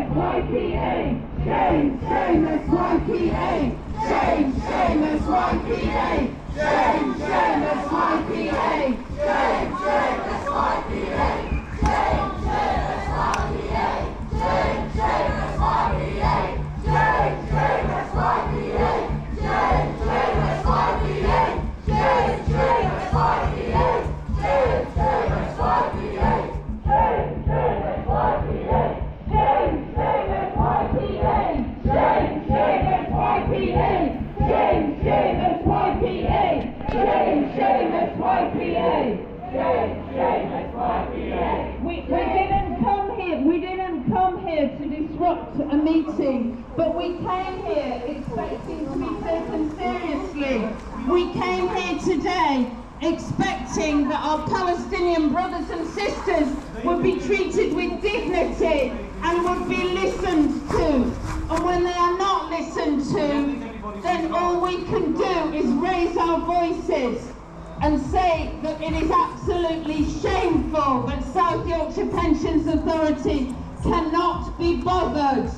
SYPA! Shame, shame, SYPA! Shame, shame, SYPA! Shame, shame, SYPA! Shame, shame, SYPA! Shame, shame, SYPA! Shame, shame, SYPA! Shame, shame, SYPA! Shame, shame, SYPA! Shame, shame, SYPA! Shame, shame, SYPA! Shame, shame, SYPA! Shame, shame, SYPA! Shame, shame, SYPA! Shame, shame, SYPA! Shame, shame, SYPA! Shame, shame, SYPA! We didn't come here to disrupt a meeting, but we came here expecting to be taken seriously. We came here today expecting that our Palestinian brothers and sisters would be treated with dignity and would be listened to. And when they are not listened to, then all we can do is raise our voices and say that it is absolutely shameful that South Yorkshire Pensions Authority cannot be bothered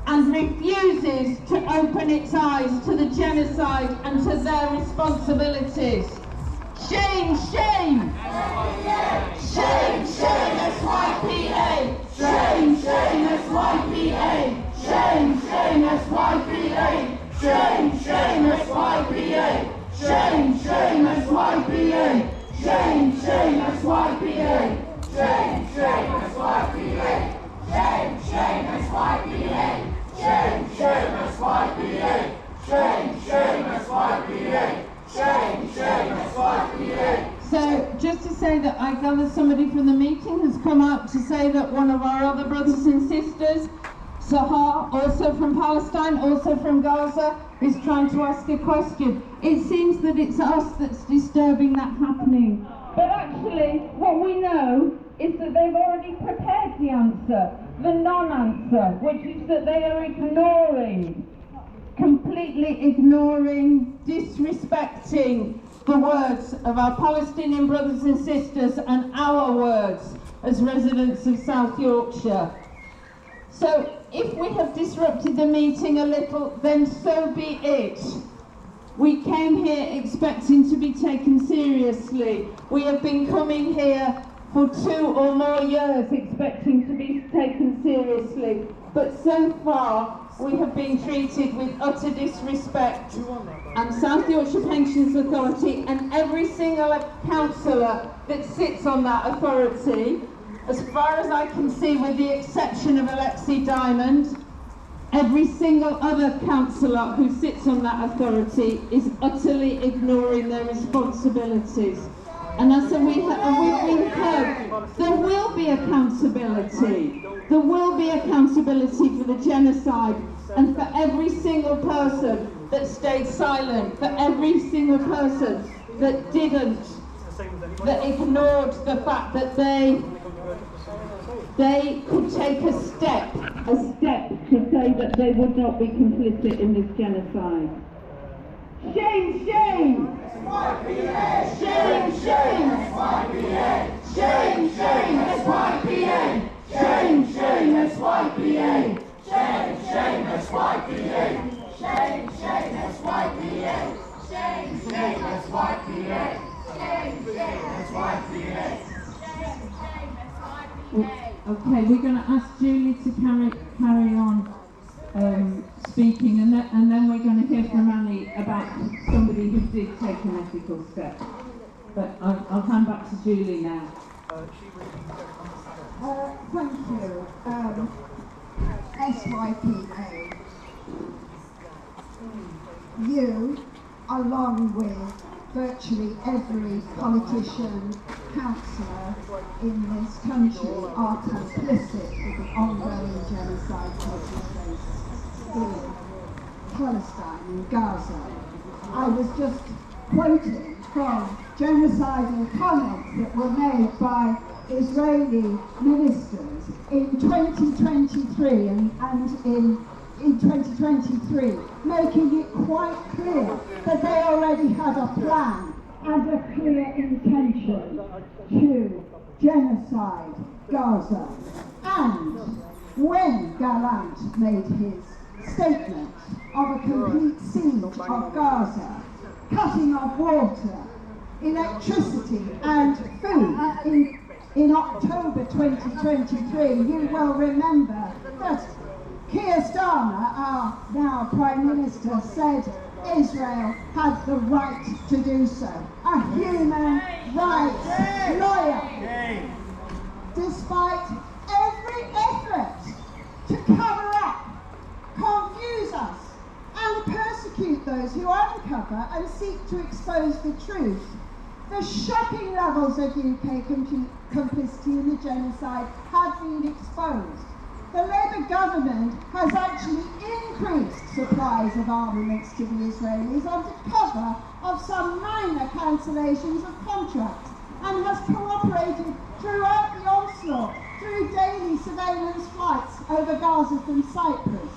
and refuses to open its eyes to the genocide and to their responsibilities. Shame, shame! Shame, shame, SYPA! Shame, shame, SYPA! Shame, shame, SYPA! Shame, shame, SYPA! Shame, shame, SYPA! Shame, shame, SYPA! Shame, shame, SYPA! Shame, shame, SYPA! Shame, shame, SYPA! Shame, shame, SYPA! Shame, shame, SYPA! So, just to say that I gather somebody from the meeting has come out to say that one of our other brothers and sisters, Sahar, also from Palestine, also from Gaza, is trying to ask a question. It seems that it's us that's disturbing that happening. But actually, what we know is that they've already prepared the answer, the non-answer, which is that they are ignoring, completely ignoring, disrespecting the words of our Palestinian brothers and sisters and our words as residents of South Yorkshire. So if we have disrupted the meeting a little, then so be it. We came here expecting to be taken seriously. We have been coming here for 2 or more years expecting to be taken seriously. But so far, we have been treated with utter disrespect. And South Yorkshire Pensions Authority and every single councillor that sits on that authority, as far as I can see, with the exception of Alexi Diamond, every single other councillor who sits on that authority is utterly ignoring their responsibilities. And as we've been heard, there will be accountability. There will be accountability for the genocide and for every single person that stayed silent, for every single person that didn't, that ignored the fact that they could take a step to say that they would not be complicit in this genocide. Shame, shame! SYPA! Shame, shame! SYPA! Shame, shame! SYPA! Shame, shame! SYPA! Shame, shame! SYPA! Shame, shame! SYPA! Shame, shame! SYPA! Shame, shame! SYPA! Okay, we're going to ask Julie to carry on speaking, and then we're going to hear from Ali about somebody who did take an ethical step. But I'll hand back to Julie now. Thank you. SYPA. You, along with virtually every politician, councillor in this country, are complicit with the ongoing genocide taking place in Palestine and Gaza. I was just quoting from genocidal comments that were made by Israeli ministers in 2023 and in 2023, making it quite clear that they already had a plan and a clear intention to genocide Gaza. And when Gallant made his statement of a complete siege of Gaza, cutting off water, electricity and food in October 2023, you will remember that Keir Starmer, our now Prime Minister, said Israel had the right to do so. A human rights lawyer. Despite every effort to cover up, confuse us, and persecute those who uncover and seek to expose the truth, the shocking levels of UK complicity in the genocide have been exposed. The Labour government has actually increased supplies of armaments to the Israelis under cover of some minor cancellations of contracts, and has cooperated throughout the onslaught through daily surveillance flights over Gaza from Cyprus.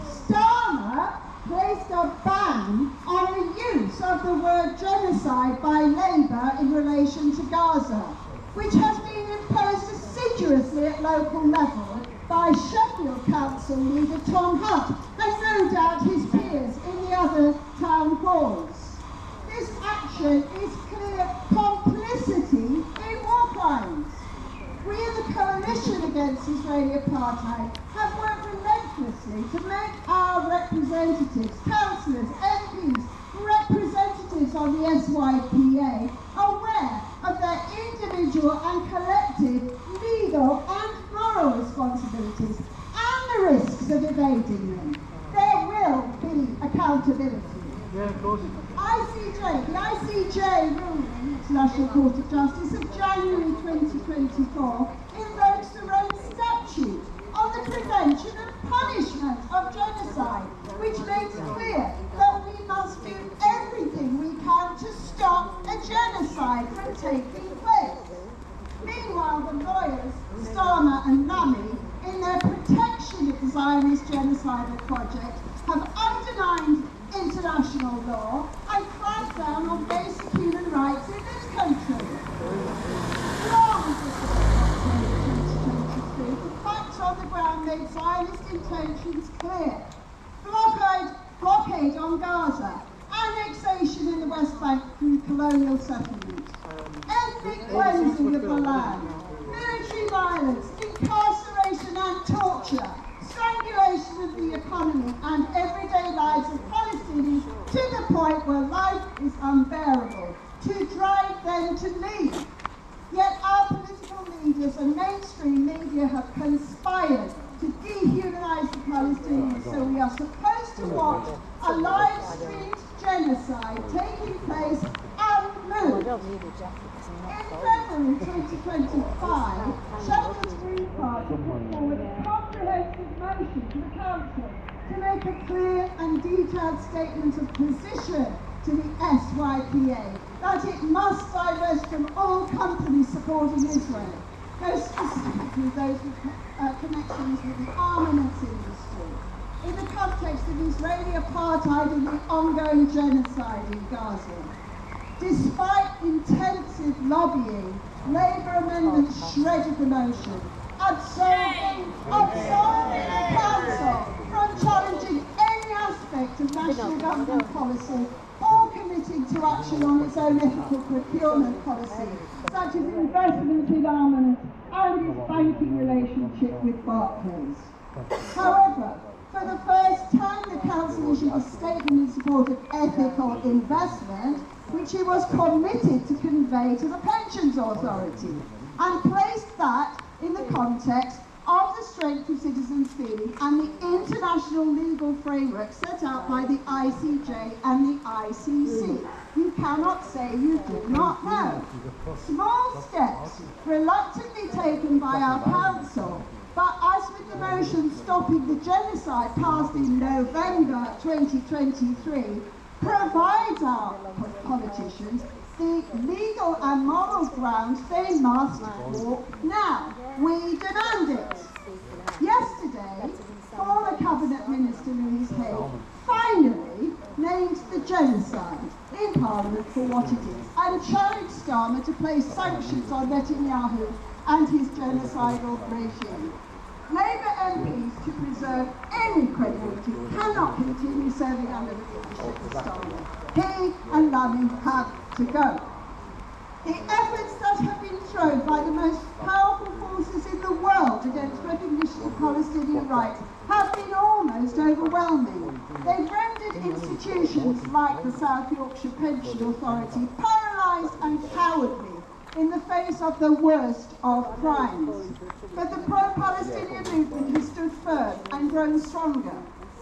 Starmer placed a ban on the use of the word genocide by Labour in relation to Gaza, which has been imposed assiduously at local level by Sheffield Council leader Tom Hunt and no doubt his peers in the other town halls. This action is clear complicity in war crimes. We in the Coalition Against Israeli Apartheid have worked relentlessly to make our representatives, councillors, MPs, representatives on the SYPA aware of their individual and collective legal and moral responsibilities and the risks of evading them. There will be accountability. Yeah, of course. The ICJ ruling, International Court of Justice of January 2024, invokes the Rome Statute on the prevention and punishment of genocide, which makes clear that we must do everything we can to stop a genocide from taking place. Meanwhile, the lawyers, Starmer and Lamy, in their protection of the Zionist genocidal project, have undermined international law and cracked down on basic human rights in this country. Long before 2023, the facts on the ground made Zionist intentions clear. Blockade on Gaza, annexation in the West Bank through colonial settlement, ethnic cleansing of the land, military violence, incarceration and torture, strangulation of the economy and everyday lives of Palestinians to the point where life is unbearable, to drive them to leave. Yet our political leaders and mainstream media have conspired to dehumanize the Palestinians, so we are supposed to watch a live-streamed genocide taking place unmoved. In February 2025, Sheffield's Green Party put forward a comprehensive motion to the Council to make a clear and detailed statement of position to the SYPA that it must divest from all companies supporting Israel, most specifically those with connections with the armaments industry, in the context of Israeli apartheid and the ongoing genocide in Gaza. Despite intensive lobbying, Labour amendments shredded the motion, absolving the Council from challenging any aspect of national government policy or committing to action on its own ethical procurement policy, such as investment in armaments and its banking relationship with Barclays. However, for the first time, the Council issued a statement in support of ethical investment, which it was committed to convey to the Pensions Authority, and placed that in the context of the strength of citizens' feeling and the international legal framework set out by the ICJ and the ICC. You cannot say you did not know. Small steps reluctantly taken by our Council, but as with the motion stopping the genocide passed in November 2023, provides our politicians the legal and moral grounds they must walk now. We demand it. Yesterday, former Cabinet Minister Louise Hay finally named the genocide in Parliament for what it is and challenged Starmer to place sanctions on Netanyahu and his genocidal regime. Labour deserve any credibility, cannot continue serving under the leadership of Stalin. He and Lamy have to go. The efforts that have been thrown by the most powerful forces in the world against recognition of Palestinian rights have been almost overwhelming. They've rendered institutions like the South Yorkshire Pension Authority paralysed and cowardly in the face of the worst of crimes. But the pro-Palestinian movement has stood firm and grown stronger.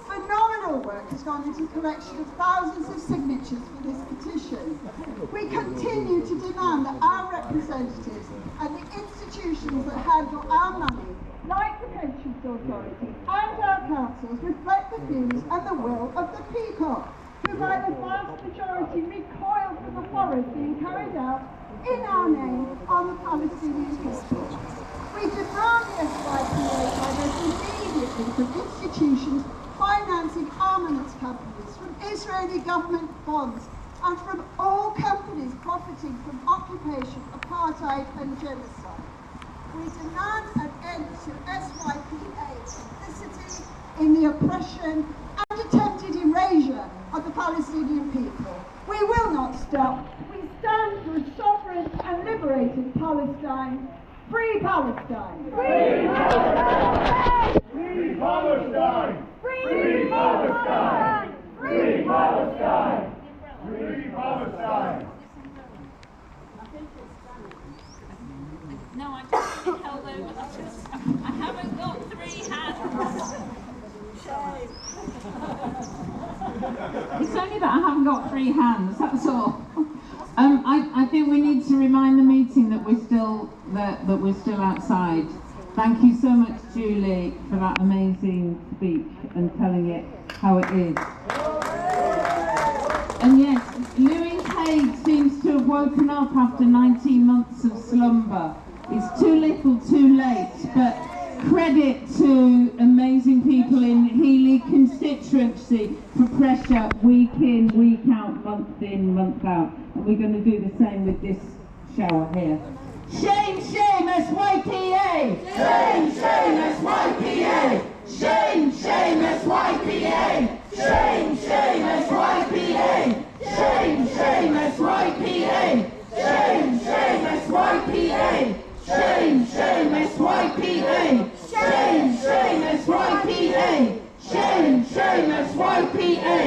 Phenomenal work has gone into the collection of thousands of signatures for this petition. We continue to demand that our representatives and the institutions that handle our money, like the Pensions Authority and our councils, reflect the views and the will of the people, who by the vast majority recoil from the horrors being carried out in our name on the Palestinian people. We demand the SYPA divest immediately from institutions financing armaments companies, from Israeli government bonds, and from all companies profiting from occupation, apartheid and genocide. We demand an end to SYPA complicity in the oppression and attempted erasure of the Palestinian people. We will not stop. We stand for a sovereign and liberated Palestine. Free Palestine! Free Palestine! Free Palestine! Free Palestine! Free Palestine! Free Palestine! No, I just been held over. I haven't got 3 hands. Shame. It's only that I haven't got 3 hands, that's all. I think we need to remind the meeting that we're still outside. Thank you so much, Julie, for that amazing speech and telling it how it is. And yes, Louis Haig seems to have woken up after 19 months of slumber. It's too little, too late, but credit to amazing people in Healy constituency for pressure week in, week out, month in, month out. And we're going to do the same with this shower here. Shame, shame, SYPA! Shame, shame, SYPA! Shame, shame, SYPA! Shame, shame, SYPA! Shame, shame, SYPA! Shame, shame, SYPA! Shame, shame, SYPA! Shame, shame, SYPA! Shame, shame, SYPA!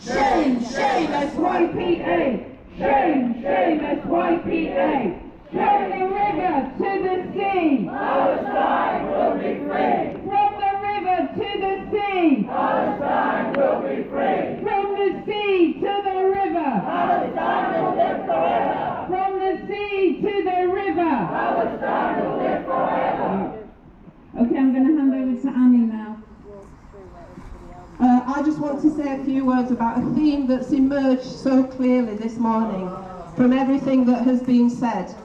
Shame, shame, SYPA! Shame, shame, SYPA! From the river to the sea! Palestine will be free! From the river to the sea! Palestine will be free! From the sea to the river! Palestine will live forever! From the sea to the river! Palestine will live forever! Okay, I'm going to hand over to Annie now. I just want to say a few words about a theme that's emerged so clearly this morning from everything that has been said.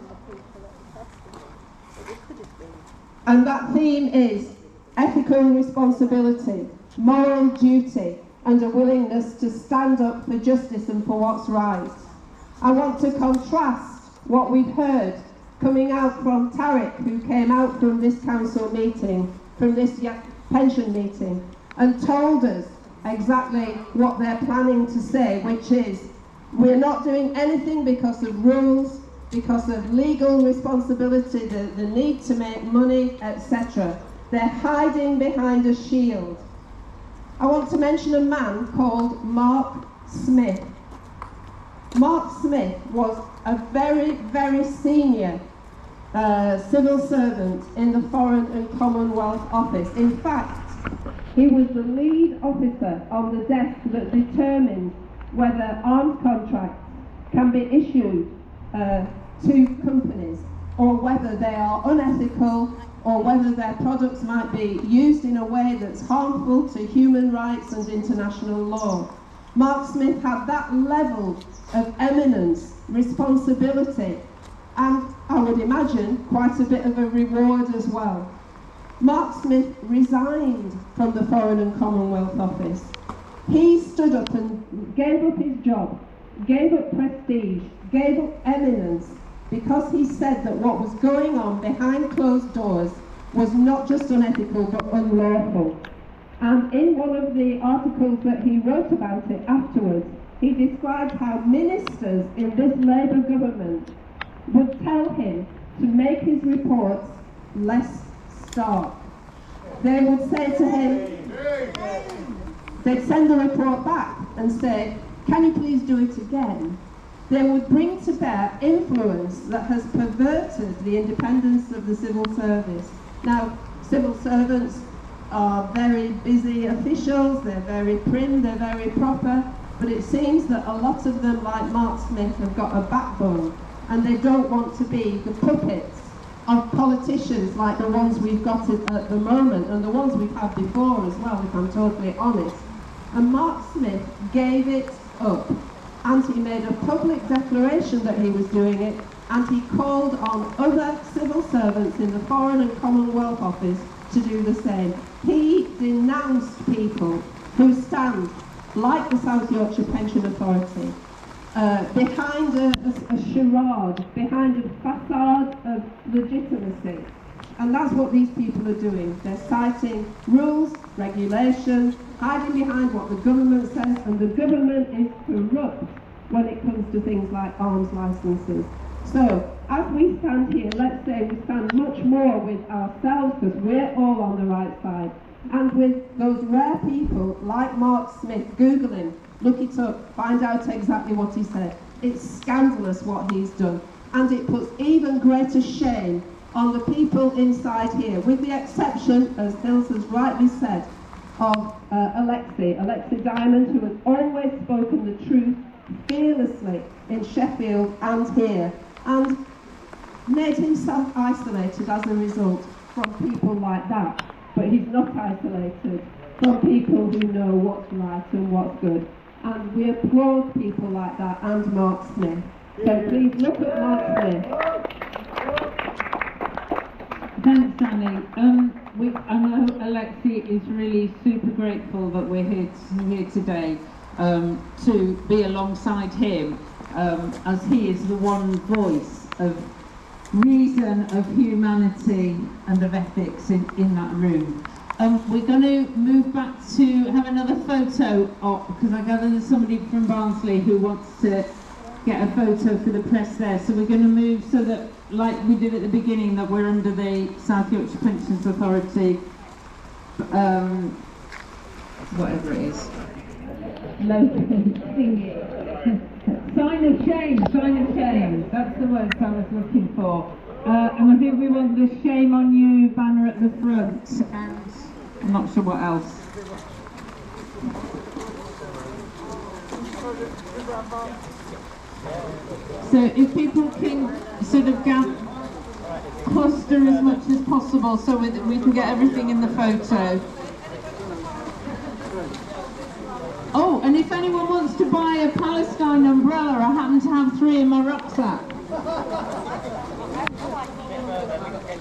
And that theme is ethical responsibility, moral duty, and a willingness to stand up for justice and for what's right. I want to contrast what we've heard coming out from Tariq, who came out from this council meeting, from this pension meeting, and told us exactly what they're planning to say, which is, we're not doing anything because of rules, because of legal responsibility, the need to make money, etc. They're hiding behind a shield. I want to mention a man called Mark Smith. Mark Smith was a very, very senior civil servant in the Foreign and Commonwealth Office. In fact, he was the lead officer on the desk that determined whether arms contracts can be issued to companies, or whether they are unethical, or whether their products might be used in a way that's harmful to human rights and international law. Mark Smith had that level of eminence, responsibility, and I would imagine quite a bit of a reward as well. Mark Smith resigned from the Foreign and Commonwealth Office. He stood up and gave up his job, gave up prestige, gave up eminence, because he said that what was going on behind closed doors was not just unethical but unlawful. And in one of the articles that he wrote about it afterwards, he described how ministers in this Labour government would tell him to make his reports less stark. They would say to him, they'd send the report back and say, can you please do it again? They would bring to bear influence that has perverted the independence of the civil service. Now, civil servants are very busy officials, they're very prim, they're very proper, but it seems that a lot of them, like Mark Smith, have got a backbone, and they don't want to be the puppets of politicians like the ones we've got at the moment, and the ones we've had before as well, if I'm totally honest. And Mark Smith gave it up, and he made a public declaration that he was doing it, and he called on other civil servants in the Foreign and Commonwealth Office to do the same. He denounced people who stand, like the South Yorkshire Pension Authority, behind a charade, behind a facade of legitimacy. And that's what these people are doing. They're citing rules, regulations, hiding behind what the government says, and the government is corrupt when it comes to things like arms licences. So, as we stand here, let's say we stand much more with ourselves, because we're all on the right side, and with those rare people like Mark Smith. Google him, look it up, find out exactly what he said. It's scandalous what he's done, and it puts even greater shame on the people inside here, with the exception, as Hills has rightly said, of Alexi Diamond, who has always spoken the truth fearlessly in Sheffield and here, and made himself isolated as a result from people like that. But he's not isolated from people who know what's right and what's good. And we applaud people like that, and Mark Smith. So please look at Mark Smith. Thanks, Danny. I know Alexi is really super grateful that we're here today to be alongside him, as he is the one voice of reason, of humanity and of ethics in that room. We're going to move back to have another photo because I gather there's somebody from Barnsley who wants to get a photo for the press there. So we're going to move so that, like we did at the beginning, that we're under the South Yorkshire Pensions Authority, whatever it is. Sign of shame, that's the word I was looking for. And I think we want the shame on you banner at the front, and I'm not sure what else. So if people can sort of cluster as much as possible so we can get everything in the photo. Oh, and if anyone wants to buy a Palestine umbrella, I happen to have 3 in my rucksack.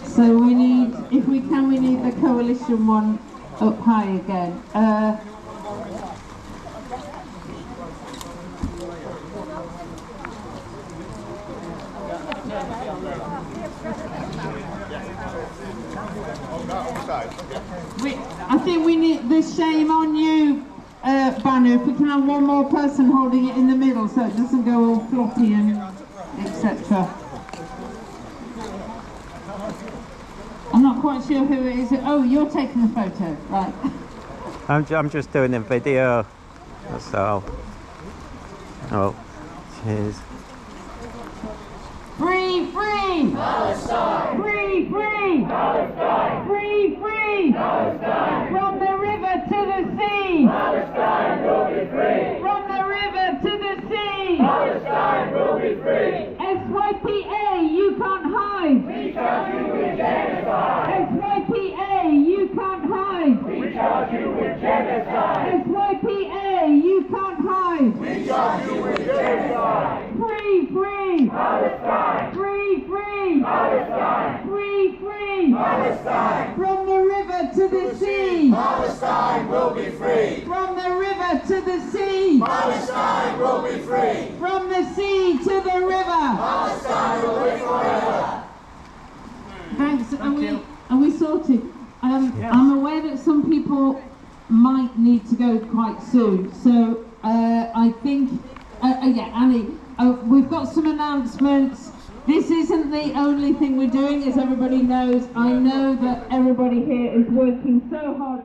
So we need, if we can, we need the coalition one up high again. I think we need the shame on you banner. If we can have one more person holding it in the middle so it doesn't go all floppy and etc. I'm not quite sure who it is. Oh, you're taking the photo, right? I'm just doing a video. So, oh, cheers. Free, free! Palestine! Free, free! Palestine! Free, free! Palestine! From the river to the sea! Palestine will be free! From the river to the sea! Palestine will be free! SYPA, you can't hide! We charge you with genocide! SYPA, you can't hide! We charge you with genocide! SYPA, you can't hide! We charge you with genocide! Free, free! Palestine! Free, free! Palestine! Free, free! Palestine! From the river to the sea! Palestine will be free! From the river to the sea! Palestine will be free! From the sea to the river! Palestine will live forever! Thanks. Are we sorted? I'm aware that some people might need to go quite soon. So I think, yeah, Annie, we've got some announcements. This isn't the only thing we're doing, as everybody knows. I know that everybody here is working so hard.